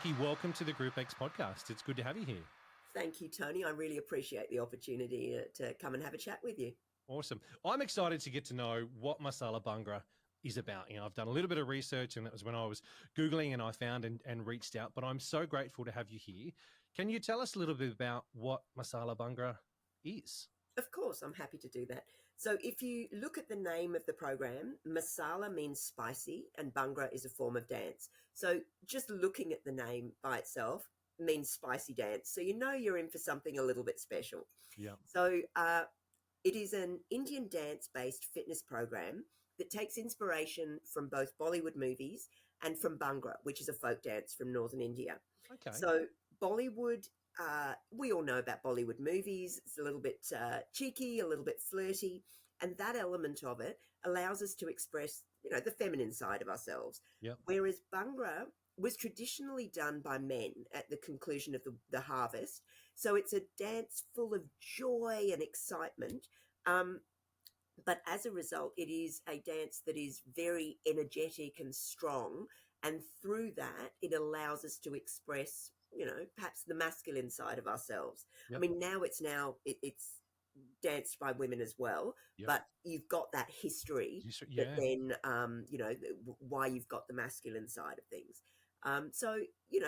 Naki, welcome to the Group X podcast. It's good to have you here. Thank you, Tony. I really appreciate the opportunity to come and have a chat with you. Awesome. I'm excited to get to know what Masala Bhangra is about. I've done a little bit of research, and that was when I was Googling and I found and reached out, but I'm so grateful to have you here. Can you tell us a little bit about what Masala Bhangra is? Of course, I'm happy to do that. So if you look at the name of the program, Masala means spicy and Bhangra is a form of dance. So just looking at the name by itself means spicy dance. So you know you're in for something a little bit special. Yeah. So it is an Indian dance-based fitness program that takes inspiration from both Bollywood movies and from Bhangra, which is a folk dance from northern India. Okay. So Bollywood, we all know about Bollywood movies. It's a little bit cheeky, a little bit flirty, and that element of it allows us to express, the feminine side of ourselves. Yep. Whereas Bhangra was traditionally done by men at the conclusion of the harvest. So it's a dance full of joy and excitement. But as a result, it is a dance that is very energetic and strong. And through that, it allows us to express, perhaps the masculine side of ourselves. Yep. I mean, now it's danced by women as well, Yep. but you've got that history. Yeah. But then, why you've got the masculine side of things. So,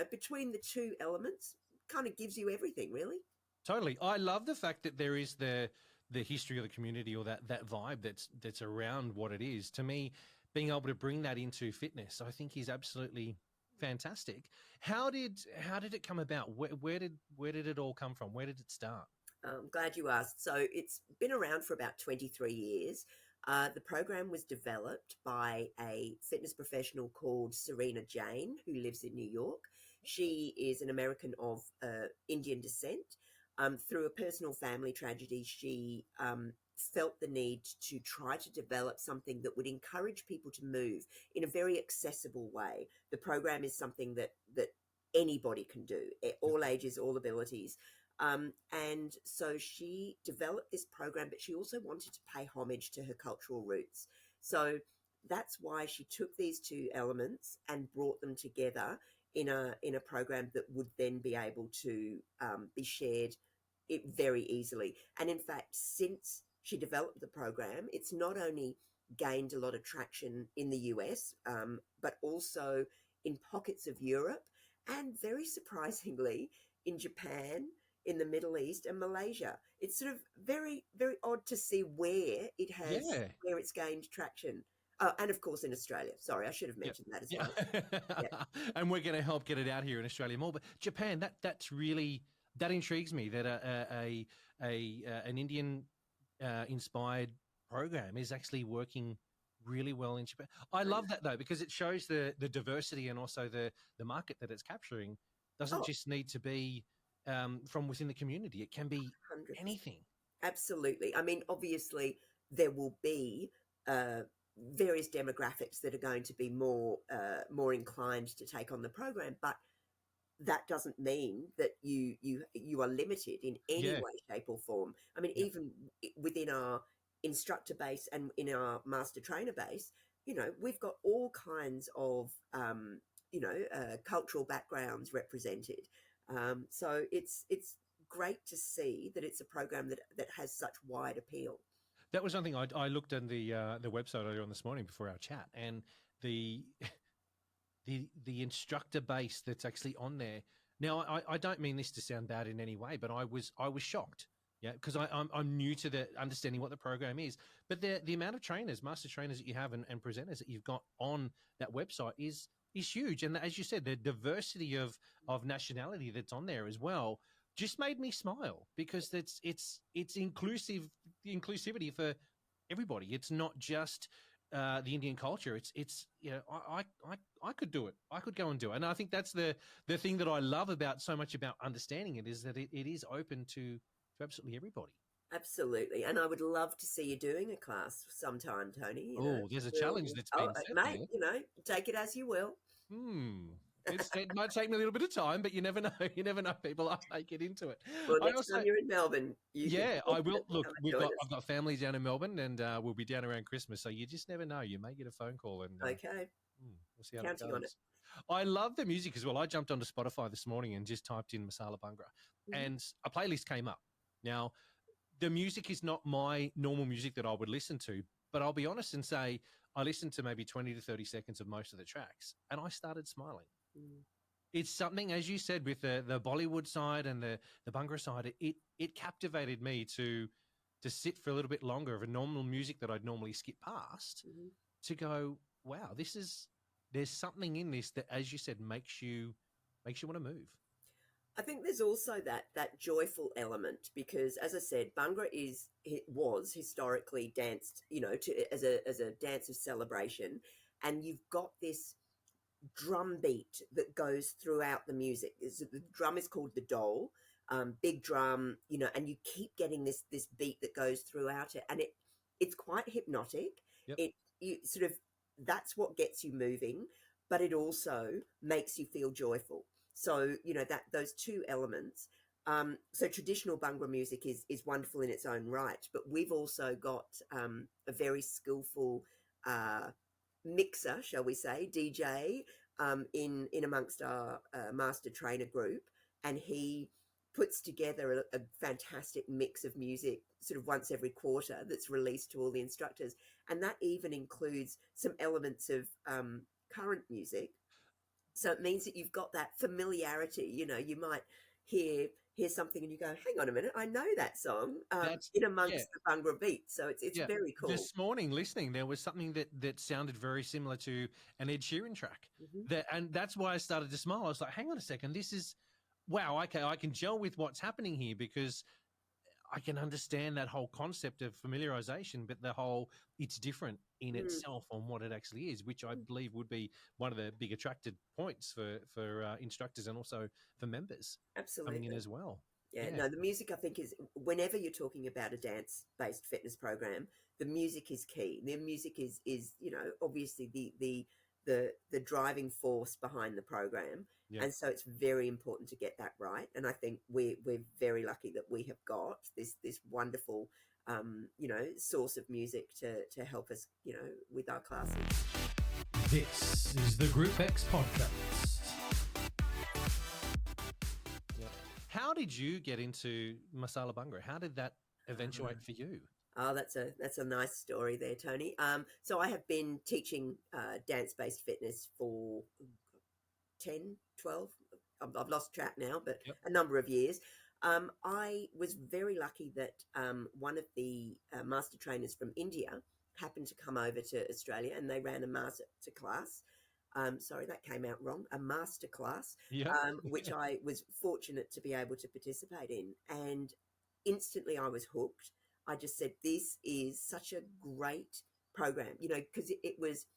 between the two elements kind of gives you everything, really. Totally. I love the fact that there is the history of the community, or that vibe that's around what it is. To me, being able to bring that into fitness, I think, is absolutely fantastic. How did it come about? Where did it all come from? Where did it start? I'm glad you asked. So it's been around for about 23 years. The program was developed by a fitness professional called Serena Jain, who lives in New York. She is an American of Indian descent. Through a personal family tragedy, she felt the need to try to develop something that would encourage people to move in a very accessible way. The program is something that anybody can do, all ages, all abilities. And so she developed this program, but she also wanted to pay homage to her cultural roots. So that's why she took these two elements and brought them together in a program that would then be able to be shared it very easily. And in fact, since she developed the program, it's not only gained a lot of traction in the US, but also in pockets of Europe, and very surprisingly in Japan, in the Middle East, and Malaysia. It's sort of very, very odd to see where it's gained traction. And of course in Australia. Sorry, I should have mentioned that as well. Yeah. And we're going to help get it out here in Australia more. But Japan, that's really, that intrigues me, that an Indian inspired program is actually working really well in Japan. I love that, though, because it shows the diversity, and also the market that it's capturing doesn't just need to be from within the community. It can be 100%. anything. Absolutely. I mean, obviously there will be various demographics that are going to be more inclined to take on the program, but that doesn't mean that you are limited in any way, shape, or form. I mean, even within our instructor base and in our master trainer base, we've got all kinds of cultural backgrounds represented. So it's great to see that it's a program that has such wide appeal. That was something I looked at the website earlier on this morning before our chat, and the instructor base that's actually on there. Now, I don't mean this to sound bad in any way, but I was shocked, because I'm new to the understanding what the program is. But the amount of trainers, master trainers that you have and presenters that you've got on that website is huge. And as you said, the diversity of nationality that's on there as well just made me smile, because it's inclusive, the inclusivity for everybody. It's not just the Indian culture. It's I could do it. I could go and do it. And I think that's the thing that I love about so much about understanding it, is that it is open to absolutely everybody. Absolutely. And I would love to see you doing a class sometime, Tony. There's a challenge that's been set mate, there. Take it as you will. It might take me a little bit of time, but you never know. You never know. People are get into it. Well, next time you're in Melbourne, I will. Look, I've got family down in Melbourne, and we'll be down around Christmas. So you just never know. You may get a phone call, and okay, we'll see how counting it goes. on it. I love the music as well. I jumped onto Spotify this morning and just typed in Masala Bhangra, Mhm. and a playlist came up. Now, the music is not my normal music that I would listen to, but I'll be honest and say I listened to maybe 20 to 30 seconds of most of the tracks, and I started smiling. Mm. It's something, as you said, with the Bollywood side and the Bhangra side, it captivated me to sit for a little bit longer of a normal music that I'd normally skip past, Mhm. to go, wow, there's something in this that, as you said, makes you want to move. I think there's also that joyful element because, as I said, Bhangra was historically danced, as a dance of celebration, and you've got this drum beat that goes throughout the music. The drum is called the dole, big drum, and you keep getting this beat that goes throughout it, and it's quite hypnotic. Yep. It you sort of That's what gets you moving, but it also makes you feel joyful. So that those two elements. So traditional Bhangra music is wonderful in its own right, but we've also got a very skillful mixer, shall we say, DJ, in amongst our master trainer group, and he puts together a fantastic mix of music sort of once every quarter that's released to all the instructors, and that even includes some elements of current music. So it means that you've got that familiarity. You might hear something and you go, "Hang on a minute, I know that song." That's In yeah, amongst the Bhangra beat, so it's yeah. very cool. This morning, listening, there was something that sounded very similar to an Ed Sheeran track. Hmm. And that's why I started to smile. I was like, hang on a second, this is wow. Okay, I can gel with what's happening here because I can understand that whole concept of familiarization, but the whole it's different in Mm, itself on what it actually is, which I believe would be one of the big attracted points for instructors and also for members coming in absolutely. as well. Yeah, Yeah, no, the music I think is whenever you're talking about a dance-based fitness program, the music is key. The music is obviously the driving force behind the program, yeah. and so it's very important to get that right. And I think we're very lucky that we have got this wonderful source of music to help us with our classes. This is the Group X podcast. Yeah. How did you get into Masala Bhangra? How did that Uh, eventuate for you? Oh, that's a nice story there, Tony. So I have been teaching dance-based fitness for 10, 12. I've lost track now, but Yep. a number of years. I was very lucky that one of the master trainers from India happened to come over to Australia, and they ran a master class. Sorry, that came out wrong. A master class, Yep. which I was fortunate to be able to participate in, and instantly I was hooked. I just said, "This is such a great program," because it was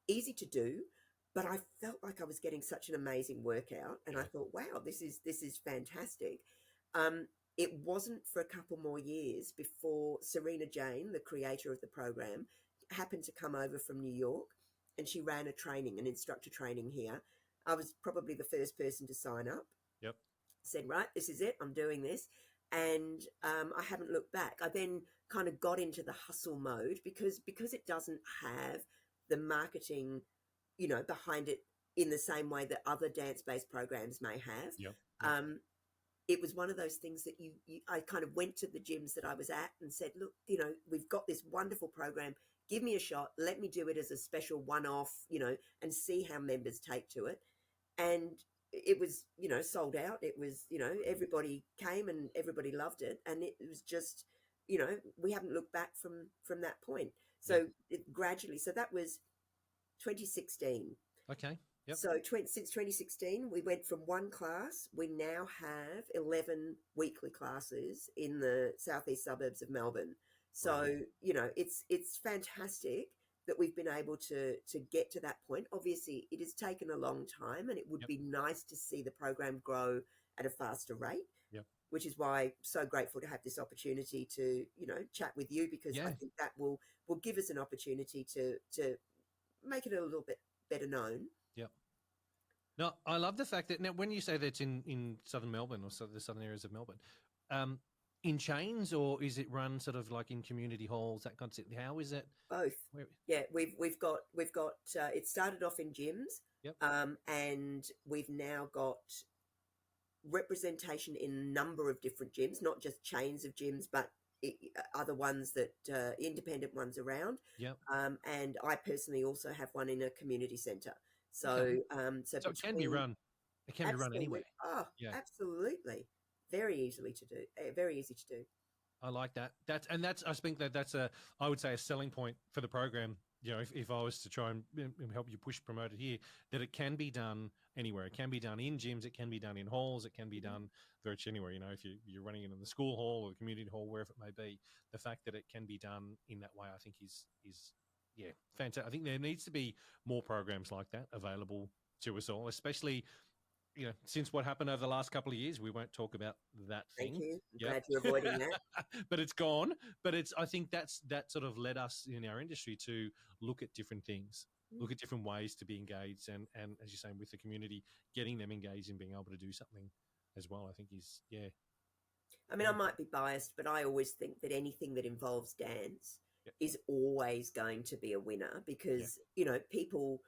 easy to do, but I felt like I was getting such an amazing workout, and I Yeah. thought, wow, this is fantastic. Um, it wasn't for a couple more years before Serena Jane, the creator of the program, happened to come over from New York, and she ran an instructor training here. I was probably the first person to sign up. Yep. Said, right, this is it. I'm doing this, and I haven't looked back. I then kind of got into the hustle mode because it doesn't have the marketing behind it in the same way that other dance-based programs may have. Yep. Yep. Um, it was one of those things that I kind of went to the gyms that I was at and said, look, we've got this wonderful program. Give me a shot. Let me do it as a special one-off, and see how members take to it. And it was, sold out. It was, everybody came and everybody loved it. And it was just, we haven't looked back from that point. Yep. So gradually, so that was 2016. Okay. Yep. So since 2016, we went from one class. We now have 11 weekly classes in the southeast suburbs of Melbourne. So Brilliant. it's fantastic that we've been able to get to that point. Obviously, it has taken a long time, and it would Yep. be nice to see the program grow at a faster rate. Yep. Which is why I'm so grateful to have this opportunity to chat with you, because I Yeah. think that will give us an opportunity to make it a little bit better known. Yep. No, I love the fact that now when you say that it's in southern Melbourne or the southern areas of Melbourne, um, in chains, or is it run sort of like in community halls, that concept? How is it? Both. Where? Yeah, we've got it started off in gyms, Yep. And we've now got representation in a number of different gyms, not just chains of gyms, but other ones that independent ones around. Yep. And I personally also have one in a community centre. So, Okay. so So it can be between run. It can be run anywhere. oh, Yeah. absolutely, very easily to do, very easy to do. I like that. I think that's I would say a selling point for the program. You know, if I was to try and help you push promote it here, that it can be done anywhere. It can be done in gyms. It can be done in halls. It can be done virtually anywhere. You know, if you're running it in the school hall or the community hall, wherever it may be, the fact that it can be done in that way, I think is yeah, fantastic. I think there needs to be more programs like that available to us all, especially, you know, since what happened over the last couple of years. We won't talk about that Thank thing. you. Yep. Glad you're avoiding that. But it's gone. But I think that sort of led us in our industry to look at different things, look at different ways to be engaged, and as you're saying, with the community, getting them engaged and being able to do something as well, I think is, yeah. I mean, I might be biased, but I always think that anything that involves dance Yep. is always going to be a winner because, you know, people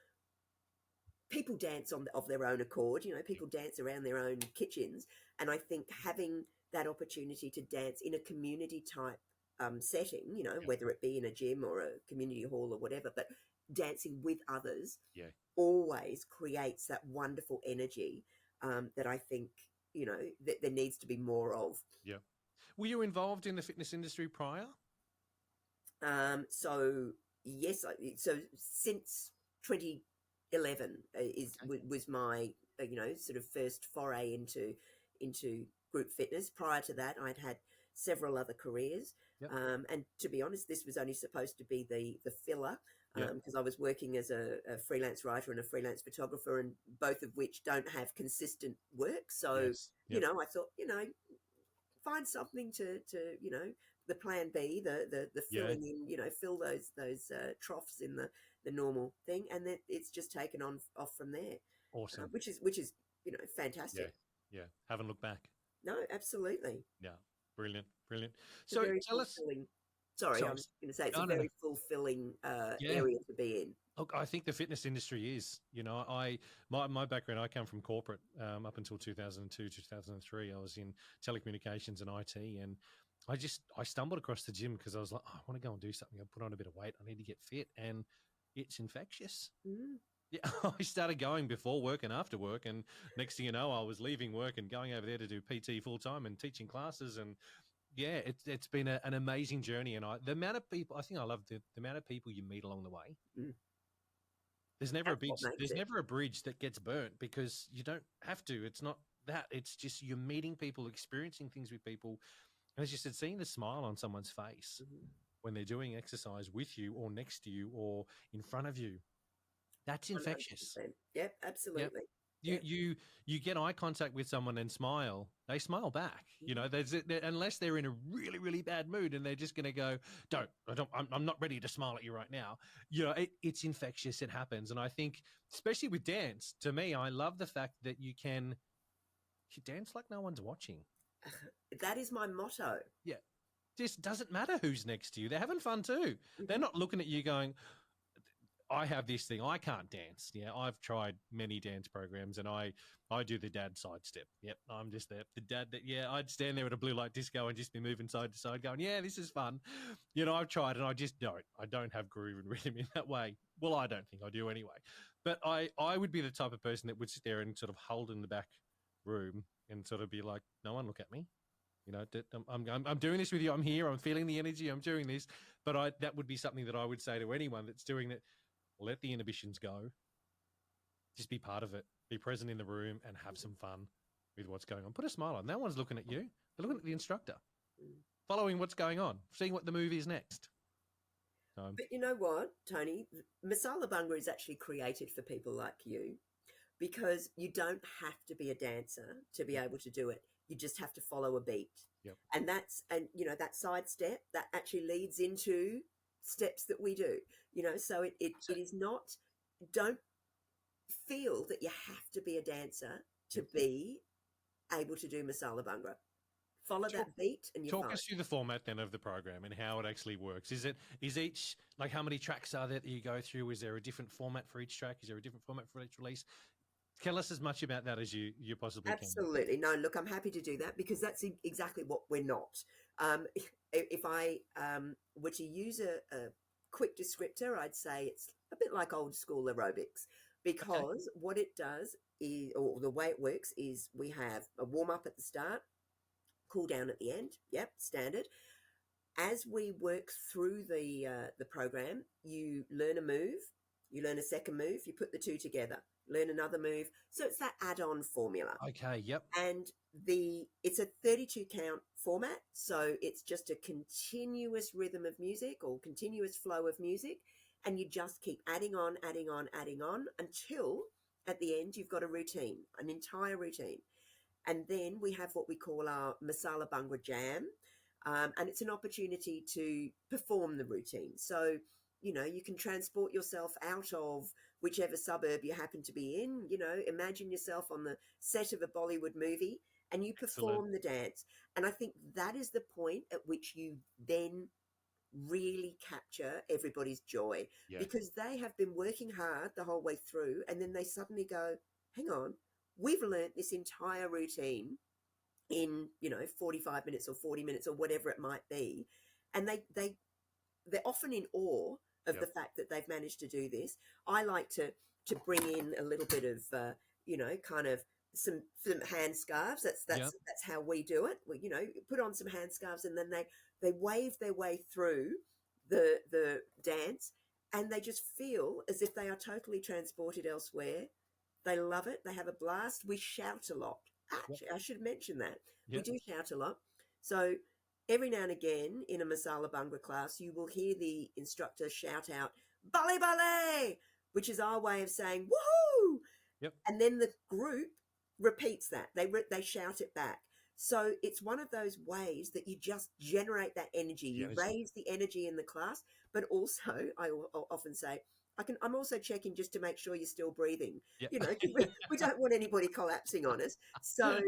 dance of their own accord. You know, people dance around their own kitchens. And I think having that opportunity to dance in a community type setting, you know, whether it be in a gym or a community hall or whatever, but dancing with others always creates that wonderful energy that I think, you know, that there needs to be more of. Yeah. Were you involved in the fitness industry prior? So yes, so since 2011 was my you know, sort of first foray into group fitness. Prior to that, I'd had several other careers, and to be honest, this was only supposed to be the filler. Because I was working as a freelance writer and a freelance photographer, and both of which don't have consistent work. So, you know, I thought, you know, find something to you know, the plan B, the filling in, you know, fill those troughs in the normal thing, and then it's just taken off from there. Awesome. Which is you know, fantastic. Yeah. Haven't looked back. No, absolutely. Yeah. Brilliant. It's So tell us. Sorry, I was going to say it's a very fulfilling area to be in. Look, I think the fitness industry is, you know, my background, I come from corporate up until 2002, 2003. I was in telecommunications and IT, and I stumbled across the gym because I was like, oh, I want to go and do something. I put on a bit of weight. I need to get fit, and it's infectious. Yeah, I started going before work and after work, and next thing you know, I was leaving work and going over there to do PT full time and teaching classes. And yeah, it's been an amazing journey. And the amount of people, I think I love the amount of people you meet along the way. There's never a bridge that gets burnt because you don't have to. It's not that. It's just you're meeting people, experiencing things with people. And as you said, seeing the smile on someone's face when they're doing exercise with you or next to you or in front of you, that's infectious. 100%. Yep, absolutely. Yep. You get eye contact with someone and smile, they smile back. You know, unless they're in a really, really bad mood and they're just going to go, I'm not ready to smile at you right now. You know, it's infectious. It happens. And I think, especially with dance, to me, I love the fact that you dance like no one's watching. That is my motto. Yeah. Just doesn't matter who's next to you. They're having fun too. They're not looking at you going, I have this thing. I can't dance. Yeah, I've tried many dance programs, and I do the dad sidestep. Yep, I'm just the dad that, I'd stand there at a blue light disco and just be moving side to side going, yeah, this is fun. You know, I've tried, and I just don't. I don't have groove and rhythm in that way. Well, I don't think I do anyway. But I would be the type of person that would sit there and sort of hold in the back room and sort of be like, no one look at me. You know, I'm doing this with you. I'm here. I'm feeling the energy. I'm doing this. But that would be something that I would say to anyone that's doing that. Let the inhibitions go. Just be part of it. Be present in the room and have some fun with what's going on. Put a smile on. No one's looking at you. They're looking at the instructor, following what's going on, seeing what the move is next. But you know what, Tony? Masala Bhangra is actually created for people like you because you don't have to be a dancer to be able to do it. You just have to follow a beat. Yep. And you know, that side step that actually leads into steps that we do, you know, so it is not, don't feel that you have to be a dancer to be able to do Masala Bhangra. Follow Talk, that beat and you're talk fine. us through the format then of the program and how it actually works. Is each, like, how many tracks are there that you go through? Is there a different format for each track? Is there a different format for each release? Tell us as much about that as you possibly can. Absolutely. No, look, I'm happy to do that because that's exactly what we're not. If I were to use a quick descriptor, I'd say it's a bit like old school aerobics Okay. because what it does is, or the way it works is we have a warm up at the start, cool down at the end. Yep, standard. As we work through the program, you learn a move, you learn a second move, you put the two together, learn another move. So it's that add-on formula. Okay. Yep. And it's a 32 count format, so it's just a continuous rhythm of music or continuous flow of music, and you just keep adding on, adding on, adding on until at the end you've got a routine, an entire routine. And then we have what we call our Masala Bhangra Jam. And it's an opportunity to perform the routine. So, you can transport yourself out of whichever suburb you happen to be in. Imagine yourself on the set of a Bollywood movie and you Excellent. perform the dance. And I think that is the point at which you then really capture everybody's joy Yeah. because they have been working hard the whole way through. And then they suddenly go, hang on, we've learnt this entire routine in 45 minutes or 40 minutes or whatever it might be, and they're often in awe of the Yep. fact that they've managed to do this. I like to bring in a little bit of kind of some hand scarves. That's Yep. that's that's how we do it. We, put on some hand scarves and then they wave their way through the dance, and they just feel as if they are totally transported elsewhere. They love it. They have a blast. We shout a lot. Yep. Actually, I should mention that. We Yep. do shout a lot. So every now and again in a Masala Bhangra class, you will hear the instructor shout out, "Bale Bale," which is our way of saying, "Woohoo!" Yep. And then the group repeats that. They shout it back. So it's one of those ways that you just generate that energy. The You energy. raise the energy in the class, but also I often say, I'm also checking just to make sure you're still breathing, Yeah. because we don't want anybody collapsing on us. So,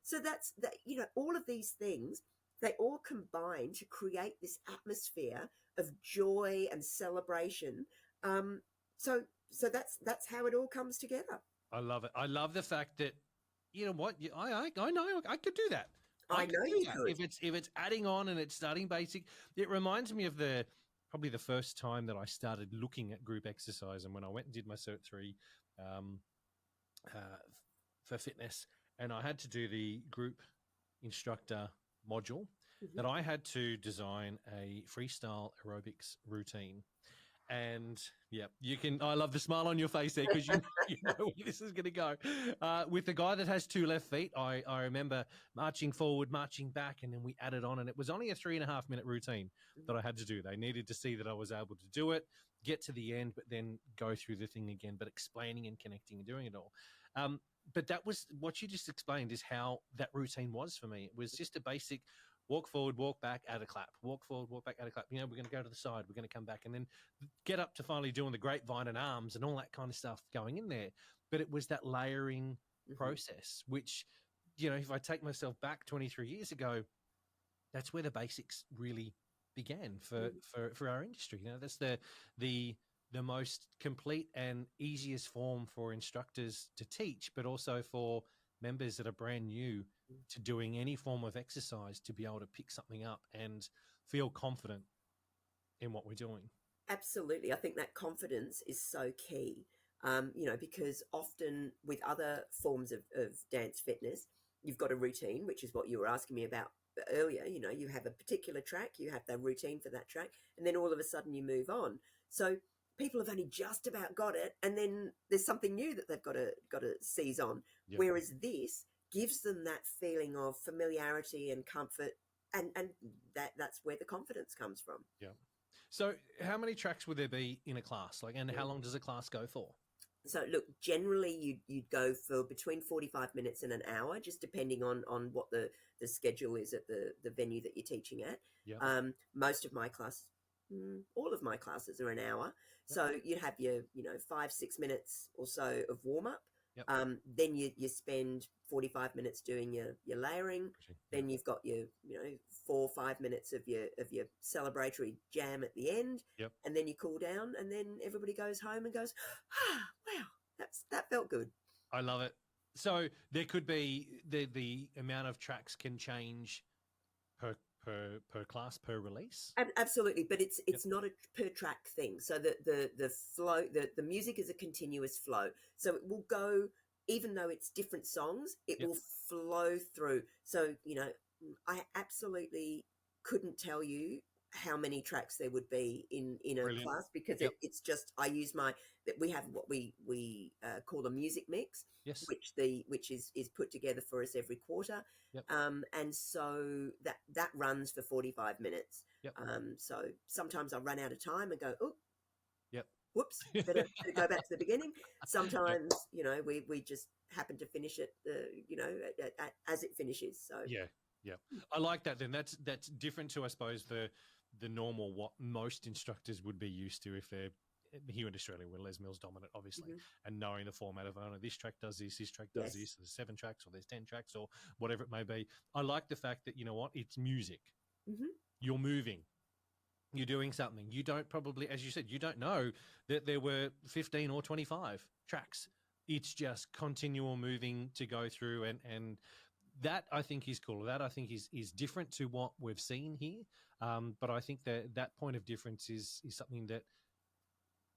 so that's that, all of these things, they all combine to create this atmosphere of joy and celebration. Um, so that's how it all comes together. I love it. I love the fact that, you know what, I know I could do that. I I could know do you that could. if it's adding on and it's starting basic. It reminds me of probably the first time that I started looking at group exercise, and when I went and did my Cert 3 um, uh, for fitness, and I had to do the group instructor module, Mhm. that I had to design a freestyle aerobics routine. And yeah, you can. I love the smile on your face there because you know where this is going to go. With the guy that has two left feet, I remember marching forward, marching back, and then we added on, and it was only a 3.5 minute routine that I had to do. They needed to see that I was able to do it, get to the end, but then go through the thing again, but explaining and connecting and doing it all. But that was what you just explained is how that routine was for me. It was just a basic walk forward, walk back, add a clap, walk forward, walk back, add a clap. We're going to go to the side, we're going to come back, and then get up to finally doing the grapevine and arms and all that kind of stuff going in there. But it was that layering Mhm. process, which, if I take myself back 23 years ago, that's where the basics really began Mm. for our industry. That's the most complete and easiest form for instructors to teach, but also for members that are brand new Mm. to doing any form of exercise to be able to pick something up and feel confident in what we're doing. Absolutely. I think that confidence is so key, because often with other forms of dance fitness, you've got a routine, which is what you were asking me about earlier. You have a particular track, you have the routine for that track, and then all of a sudden you move on. So people have only just about got it, and then there's something new that they've got to seize on. Yep. Whereas this gives them that feeling of familiarity and comfort, and that's where the confidence comes from. Yeah. So, how many tracks would there be in a class? And how long does a class go for? So look, generally you'd go for between 45 minutes and an hour, just depending on what the schedule is at the venue that you're teaching at. Yeah. Most of my class, all of my classes are an hour. So you'd have your 5-6 minutes or so of warm up, Yep. Then you spend 45 minutes doing your layering. Then you've got your 4 or 5 minutes of your celebratory jam at the end. Yep. And then you cool down, and then everybody goes home and goes, wow, that felt good. I love it. So there could be the amount of tracks can change per class, per release. Absolutely, but it's not a per track thing. So the flow, the music is a continuous flow. So it will go, even though it's different songs, it will flow through. So I absolutely couldn't tell you how many tracks there would be in a Brilliant. class, because it's just, I use we have what we call a music mix, Yes. which is put together for us every quarter. Yep. And so that runs for 45 minutes. Yep. So sometimes I run out of time and go, oh, yep, whoops, better go back to the beginning. Sometimes, we just happen to finish it, as it finishes. So yeah, I like that. Then that's different to, I suppose, the normal, what most instructors would be used to if they're here in Australia, where Les Mills dominant, obviously, and knowing the format of, this track does this track does this, there's 7 tracks or there's 10 tracks or whatever it may be. I like the fact that, it's music. You're moving. You're doing something. You don't probably, as you said, you don't know that there were 15 or 25 tracks. It's just continual moving to go through, and that I think is cool. That I think is different to what we've seen here. But I think that point of difference is something that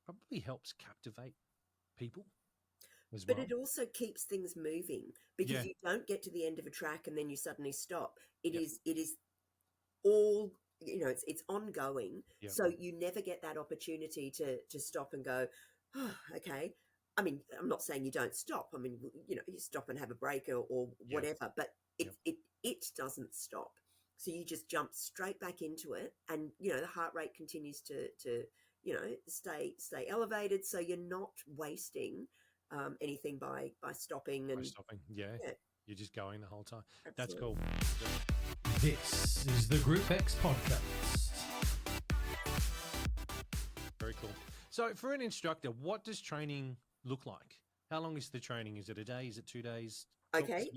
probably helps captivate people as well. But it also keeps things moving, because you don't get to the end of a track and then you suddenly stop. It is all, it's ongoing. So you never get that opportunity to stop and go, oh, okay. I mean, I'm not saying you don't stop. I mean, you stop and have a break or whatever, but it doesn't stop. So you just jump straight back into it, and the heart rate continues to stay elevated. So you're not wasting anything by stopping and You're just going the whole time. Absolutely. That's cool. This is the Group X podcast. Very cool. So for an instructor, what does training look like? How long is the training? Is it a day? Is it 2 days? Okay,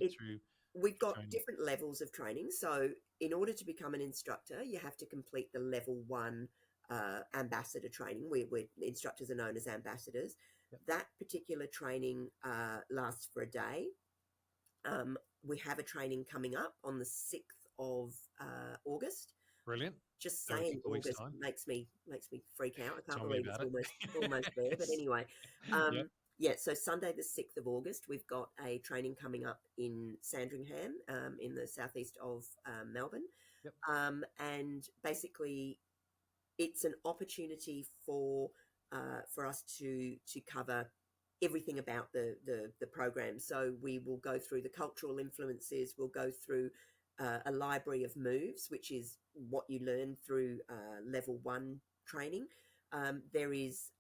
we've got training. different levels of training. So in order to become an instructor, you have to complete the level 1 ambassador training, where instructors are known as ambassadors. That particular training lasts for a day. We have a training coming up on the 6th of August. Brilliant. Just saying August makes me freak out. I can't believe it's almost there. But anyway, so Sunday the 6th of August, we've got a training coming up in Sandringham, in the southeast of Melbourne. And basically it's an opportunity for us to cover everything about the program. So we will go through the cultural influences. We'll go through a library of moves, which is what you learn through level 1 training. There is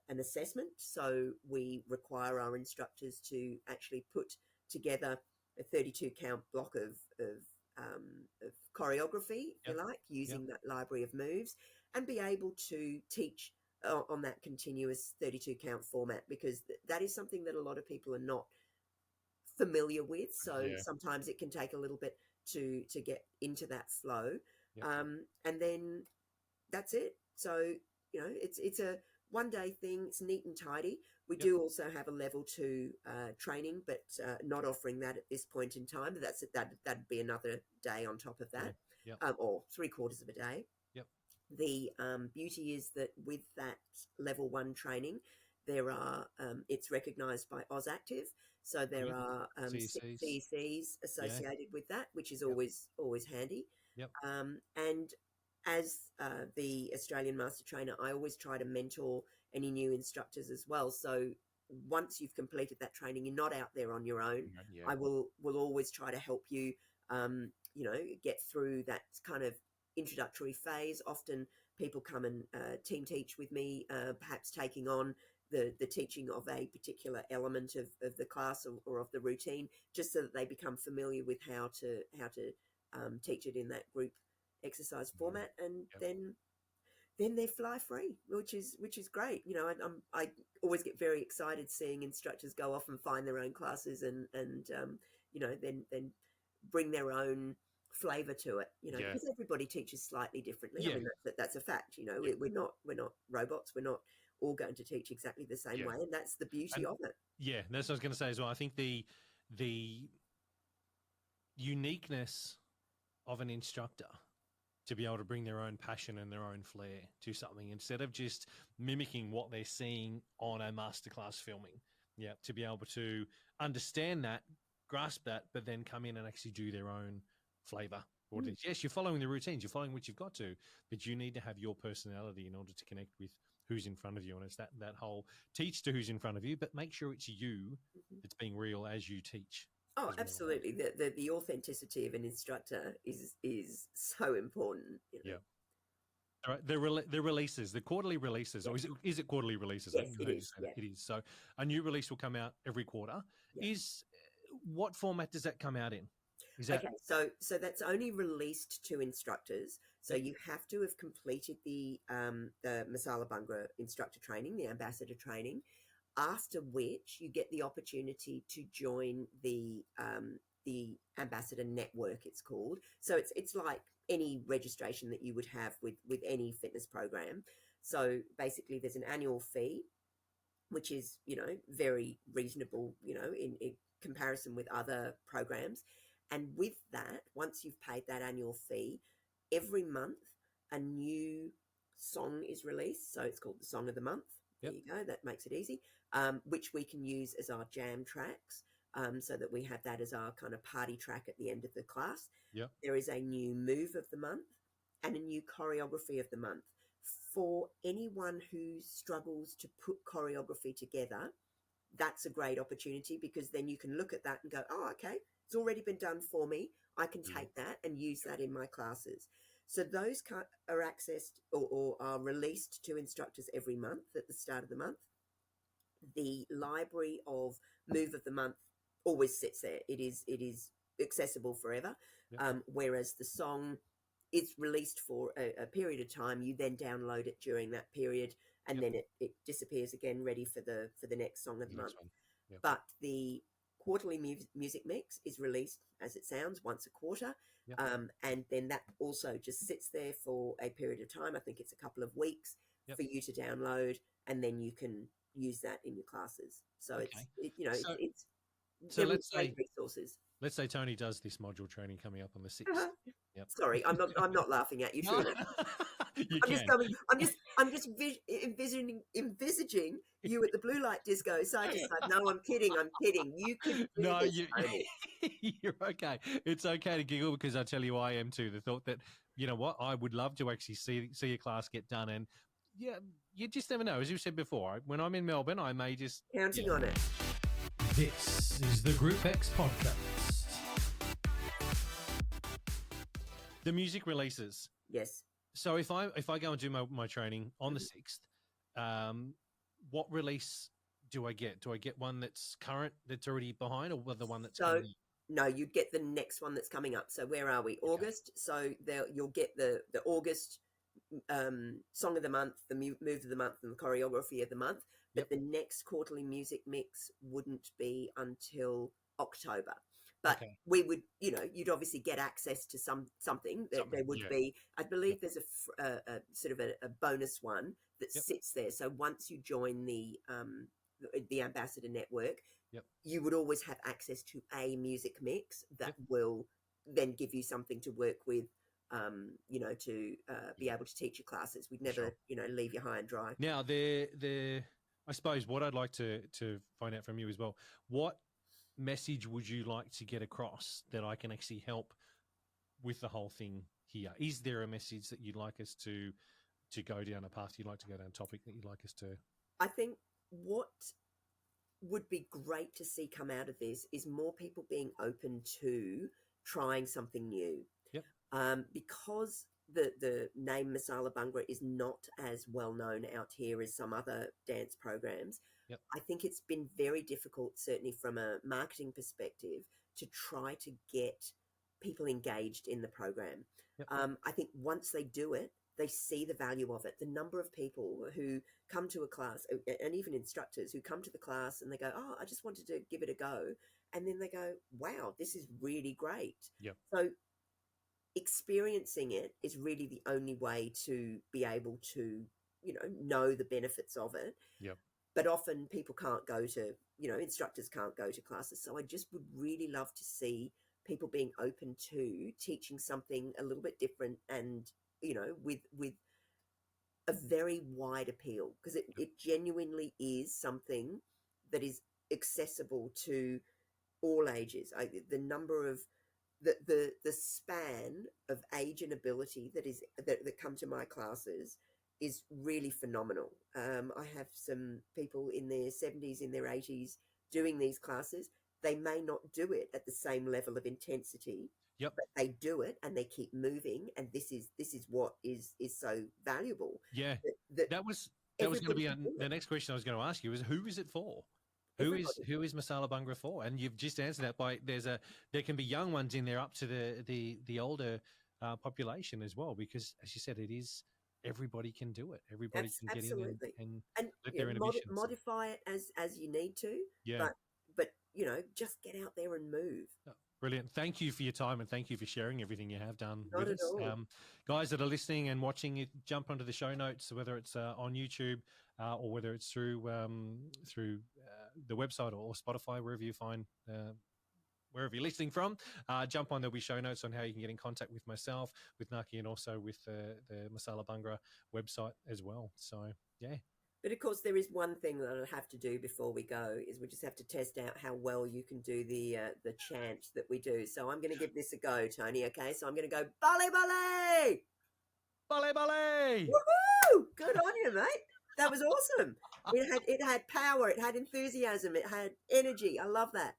an assessment. So we require our instructors to actually put together a 32 count block of choreography, if you like, using that library of moves, and be able to teach on that continuous 32 count format, because that is something that a lot of people are not familiar with. So sometimes it can take a little bit to get into that flow. And then that's it. So, it's a 1 day thing. It's neat and tidy. We do also have a level 2 training, but not offering that at this point in time. But that'd be another day on top of that, or 3/4 of a day. The beauty is that with that level 1 training, there are it's recognised by AusActive, so there are 6 CECs associated with that, which is always handy. And as the Australian Master Trainer, I always try to mentor any new instructors as well. So once you've completed that training, you're not out there on your own. I will always try to help you, get through that kind of introductory phase. Often people come and team teach with me, perhaps taking on the teaching of a particular element of the class or of the routine, just so that they become familiar with how to teach it in that group exercise format. And then then they're fly free, which is great. You know, I always get very excited seeing instructors go off and find their own classes and you know, then bring their own flavor to it. You know, Yeah. because everybody teaches slightly differently. Yeah. I mean, that's a fact. You know, Yeah. we're not robots. We're not all going to teach exactly the same Yeah. way, and that's the beauty of it. Yeah, that's what I was going to say as well. I think the uniqueness of an instructor to be able to bring their own passion and their own flair to something instead of just mimicking what they're seeing on a masterclass filming. Yeah, to be able to understand that, grasp that, but then come in and actually do their own flavor. Yes, you're following the routines, you're following what you've got to, but you need to have your personality in order to connect with who's in front of you. And it's that whole teach to who's in front of you, but make sure it's you that's being real as you teach. Oh, absolutely. The authenticity of an instructor is so important. You know? Yeah. All right, the releases, the quarterly releases, or is it quarterly releases? Yes, it is. Yeah. It is. So a new release will come out every quarter. Yeah. What format does that come out in? Is that... Okay, so that's only released to instructors. So you have to have completed the Masala Bhangra instructor training, the ambassador training, after which you get the opportunity to join the ambassador network, it's called. So it's like any registration that you would have with any fitness program. So basically there's an annual fee, which is, you know, very reasonable, you know, in comparison with other programs. And with that, once you've paid that annual fee, every month a new song is released. So it's called the Song of the Month. There you go. That makes it easy. Which we can use as our jam tracks, so that we have that as our kind of party track at the end of the class. Yep. There is a new move of the month and a new choreography of the month. For anyone who struggles to put choreography together, that's a great opportunity, because then you can look at that and go, oh, okay, it's already been done for me. I can take that and use that in my classes. So those are accessed or are released to instructors every month at the start of the month. The library of Move of the Month always sits there. It is accessible forever. Whereas the song is released for a period of time. You then download it during that period, and then it disappears again, ready for the next song of the month. But the quarterly music mix is released, as it sounds, once a quarter. And then that also just sits there for a period of time. I think it's a couple of weeks for you to download, and then you can use that in your classes. So it's so let's say resources. Let's say Tony does this module training coming up on the 6th. Sorry, I'm not laughing at you. I'm just envisaging you at the blue light disco side to side. No, I'm kidding. You can do this, Tony. You're okay. It's okay to giggle, because I tell you, I am too. The thought that, you know what, I would love to actually see a class get done, and you just never know. As you said before, when I'm in Melbourne, I may just counting on it. This is the Group X podcast. The music releases. Yes. So if I go and do my training on the 6th, what release do I get? Do I get one that's current, that's already behind, or the one that's coming? No, you get the next one that's coming up. So where are we? August. So you'll get the August song of the month, the move of the month, and the choreography of the month. But the next quarterly music mix wouldn't be until October. But we would, you'd obviously get access to something. There would be, I believe there's a sort of a bonus one that sits there. So once you join the Ambassador Network, you would always have access to a music mix that will then give you something to work with, to be able to teach your classes. We'd never, leave you high and dry. Now, I suppose what I'd like to find out from you as well, what message would you like to get across that I can actually help with the whole thing here? Is there a message that you'd like us to go down a path you'd like to go down, a topic that you'd like us to? I think what would be great to see come out of this is more people being open to trying something new. Because the name Masala Bhangra is not as well known out here as some other dance programs. I think it's been very difficult, certainly from a marketing perspective, to try to get people engaged in the program. I think once they do it, they see the value of it. The number of people who come to a class, and even instructors who come to the class and they go, oh, I just wanted to give it a go. And then they go, wow, this is really great. Yep. So experiencing it is really the only way to be able to, know the benefits of it. Yep. But often people can't go to, instructors can't go to classes. So I just would really love to see people being open to teaching something a little bit different and, with a very wide appeal, because it genuinely is something that is accessible to all ages. The number of the span of age and ability that come to my classes is really phenomenal. I have some people in their 70s, in their 80s doing these classes. They may not do it at the same level of intensity, Yep. but they do it and they keep moving. And this is what is so valuable. Yeah. That was going to be the next question I was going to ask you is, who is it for? Who is Masala Bhangra for? And you've just answered that by there can be young ones in there up to the older population as well, because as you said, it is everybody can do it. Everybody can get in and let their inhibitions. Modify it as you need to. Yeah. But just get out there and move. Oh, brilliant. Thank you for your time and thank you for sharing everything you have done Not with at us. all. Guys that are listening and watching it, jump onto the show notes, whether it's on YouTube or whether it's through the website or Spotify, wherever you find wherever you're listening from. Jump on, there'll be show notes on how you can get in contact with myself, with Naki, and also with the Masala Bhangra website as well. So, yeah. But of course, there is one thing that I have to do before we go, is we just have to test out how well you can do the chant that we do. So I'm going to give this a go, Tony, okay? So I'm going to go, Bale Bale! Bale Bale! Woohoo! Good on you, mate. That was awesome. It had power, it had enthusiasm, it had energy. I love that.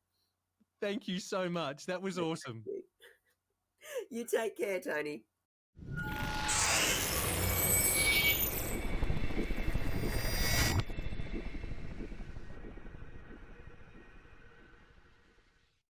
Thank you so much. That was awesome. You take care, Tony.